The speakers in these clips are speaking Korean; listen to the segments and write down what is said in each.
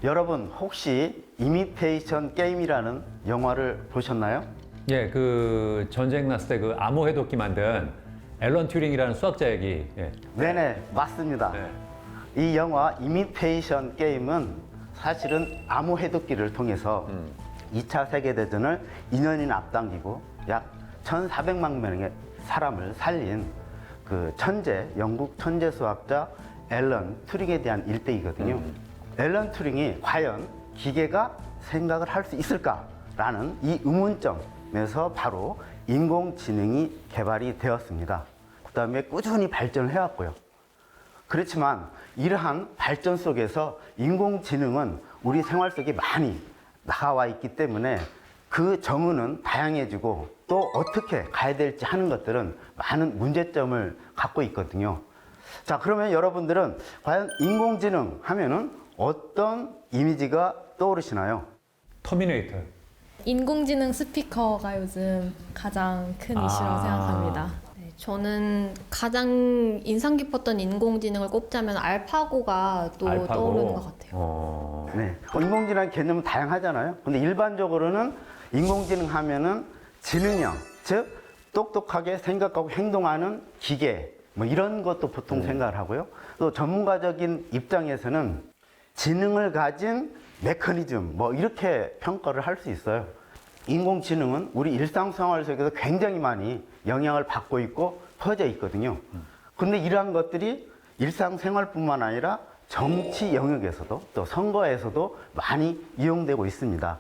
여러분 혹시 이미테이션 게임이라는 영화를 보셨나요? 예, 그 전쟁 났을 때 그 암호 해독기 만든 앨런 튜링이라는 수학자 얘기. 예. 네네, 맞습니다. 네. 이 영화 이미테이션 게임은 사실은 암호 해독기를 통해서 2차 세계대전을 2년이나 앞당기고 약 1,400만 명의 사람을 살린 그 영국 천재 수학자 앨런 튜링에 대한 일대기거든요. 앨런 튜링이 과연 기계가 생각을 할 수 있을까라는 이 의문점에서 바로 인공지능이 개발이 되었습니다. 그 다음에 꾸준히 발전을 해왔고요. 그렇지만 이러한 발전 속에서 인공지능은 우리 생활 속에 많이 나와 있기 때문에 그 정의는 다양해지고 또 어떻게 가야 될지 하는 것들은 많은 문제점을 갖고 있거든요. 자, 그러면 여러분들은 과연 인공지능 하면은 어떤 이미지가 떠오르시나요? 터미네이터. 인공지능 스피커가 요즘 가장 큰 이슈라고 생각합니다. 네, 저는 가장 인상 깊었던 인공지능을 꼽자면 알파고가 또 알파고. 떠오르는 것 같아요. 네. 인공지능 개념은 다양하잖아요. 근데 일반적으로는 인공지능 하면은 지능형, 즉 똑똑하게 생각하고 행동하는 기계, 뭐 이런 것도 보통 생각을 하고요. 또 전문가적인 입장에서는 지능을 가진 메커니즘, 뭐 이렇게 평가를 할 수 있어요. 인공지능은 우리 일상생활 속에서 굉장히 많이 영향을 받고 있고 퍼져 있거든요. 근데 이러한 것들이 일상생활뿐만 아니라 정치 영역에서도 또 선거에서도 많이 이용되고 있습니다.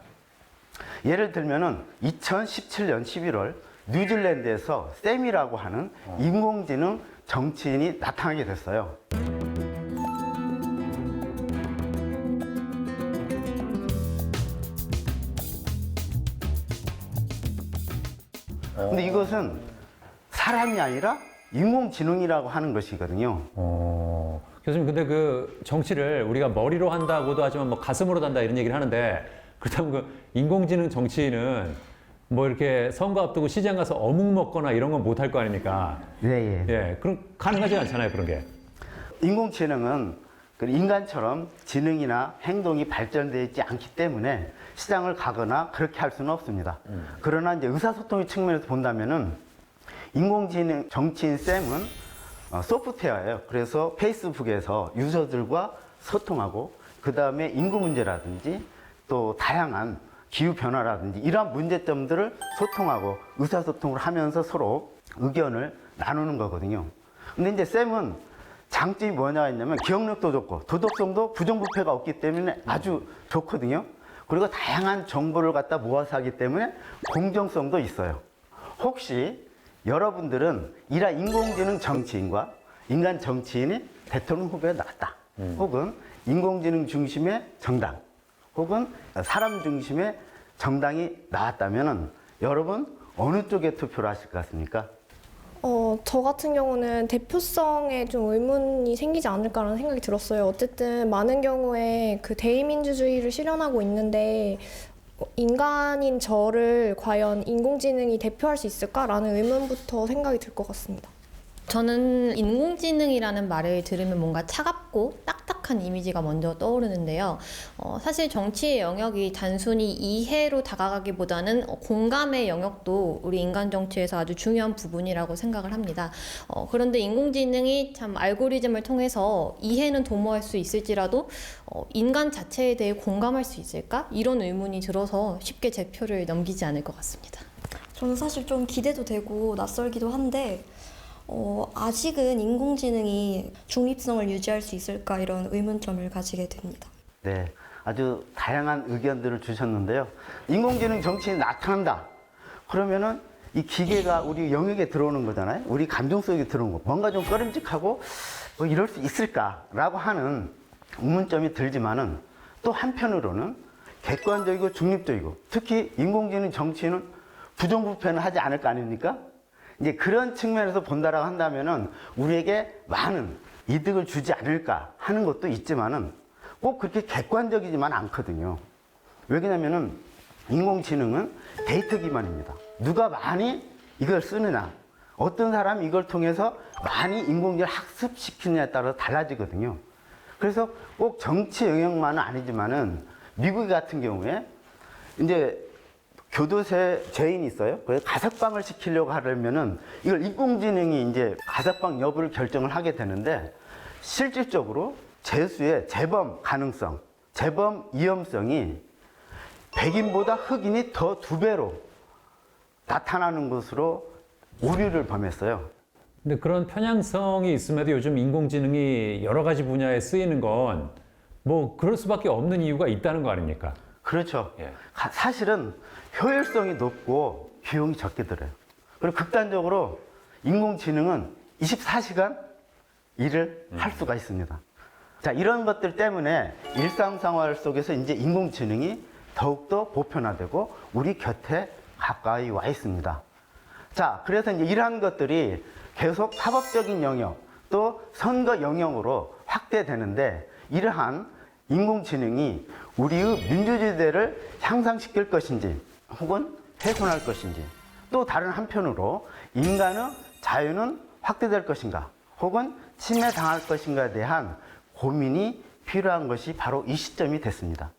예를 들면은 2017년 11월 뉴질랜드에서 샘이라고 하는 인공지능 정치인이 나타나게 됐어요. 근데 이것은 사람이 아니라 인공지능이라고 하는 것이거든요. 교수님, 근데 그 정치를 우리가 머리로 한다고도 하지만 뭐 가슴으로 한다 이런 얘기를 하는데, 그렇다면 그 인공지능 정치인은 뭐 이렇게 선거 앞두고 시장 가서 어묵 먹거나 이런 건 못 할 거 아닙니까? 네, 예. 예, 그럼 가능하지 않잖아요, 그런 게. 인공지능은 그 인간처럼 지능이나 행동이 발전되어 있지 않기 때문에 시장을 가거나 그렇게 할 수는 없습니다. 그러나 이제 의사소통의 측면에서 본다면은 인공지능 정치인 샘은 소프트웨어예요. 그래서 페이스북에서 유저들과 소통하고 그 다음에 인구 문제라든지 또 다양한 기후 변화라든지 이러한 문제점들을 소통하고 의사소통을 하면서 서로 의견을 나누는 거거든요. 근데 이제 샘은 장점이 뭐냐 했냐면 기억력도 좋고 도덕성도 부정부패가 없기 때문에 아주 좋거든요. 그리고 다양한 정보를 갖다 모아서 하기 때문에 공정성도 있어요. 혹시 여러분들은 이러한 인공지능 정치인과 인간 정치인이 대통령 후보에 나왔다. 혹은 인공지능 중심의 정당 혹은 사람 중심의 정당이 나왔다면 여러분 어느 쪽에 투표를 하실 것 같습니까? 저 같은 경우는 대표성에 좀 의문이 생기지 않을까라는 생각이 들었어요. 어쨌든 많은 경우에 그 대의민주주의를 실현하고 있는데 인간인 저를 과연 인공지능이 대표할 수 있을까라는 의문부터 생각이 들 것 같습니다. 저는 인공지능이라는 말을 들으면 뭔가 차갑고 딱딱한 이미지가 먼저 떠오르는데요. 사실 정치의 영역이 단순히 이해로 다가가기보다는 공감의 영역도 우리 인간 정치에서 아주 중요한 부분이라고 생각을 합니다. 그런데 인공지능이 참 알고리즘을 통해서 이해는 도모할 수 있을지라도 인간 자체에 대해 공감할 수 있을까? 이런 의문이 들어서 쉽게 제 표를 넘기지 않을 것 같습니다. 저는 사실 좀 기대도 되고 낯설기도 한데 아직은 인공지능이 중립성을 유지할 수 있을까 이런 의문점을 가지게 됩니다. 네, 아주 다양한 의견들을 주셨는데요. 인공지능 정치인이 나타난다. 그러면은 이 기계가 우리 영역에 들어오는 거잖아요. 우리 감정 속에 들어오는 거. 뭔가 좀 꺼림직하고 뭐 이럴 수 있을까라고 하는 의문점이 들지만은 또 한편으로는 객관적이고 중립적이고 특히 인공지능 정치인은 부정부패는 하지 않을 거 아닙니까? 이제 그런 측면에서 본다라고 한다면은 우리에게 많은 이득을 주지 않을까 하는 것도 있지만은 꼭 그렇게 객관적이지만 않거든요. 왜냐면은 인공지능은 데이터 기반입니다. 누가 많이 이걸 쓰느냐, 어떤 사람이 이걸 통해서 많이 인공지능을 학습시키느냐에 따라서 달라지거든요. 그래서 꼭 정치 영역만은 아니지만은 미국 같은 경우에 이제 교도소 죄인이 있어요. 그래서 가석방을 시키려고 하려면은 이걸 인공지능이 이제 가석방 여부를 결정을 하게 되는데 실질적으로 죄수의 재범 가능성, 재범 위험성이 백인보다 흑인이 더 2배로 나타나는 것으로 오류를 범했어요. 근데 그런 편향성이 있음에도 요즘 인공지능이 여러 가지 분야에 쓰이는 건 뭐 그럴 수밖에 없는 이유가 있다는 거 아닙니까? 그렇죠. 예. 사실은 효율성이 높고 비용이 적게 들어요. 그리고 극단적으로 인공지능은 24시간 일을 할 수가 있습니다. 자, 이런 것들 때문에 일상생활 속에서 이제 인공지능이 더욱더 보편화되고 우리 곁에 가까이 와 있습니다. 자, 그래서 이제 이러한 것들이 계속 사법적인 영역 또 선거 영역으로 확대되는데 이러한 인공지능이 우리의 민주주의대를 향상시킬 것인지 혹은 훼손할 것인지 또 다른 한편으로 인간의 자유는 확대될 것인가 혹은 침해당할 것인가에 대한 고민이 필요한 것이 바로 이 시점이 됐습니다.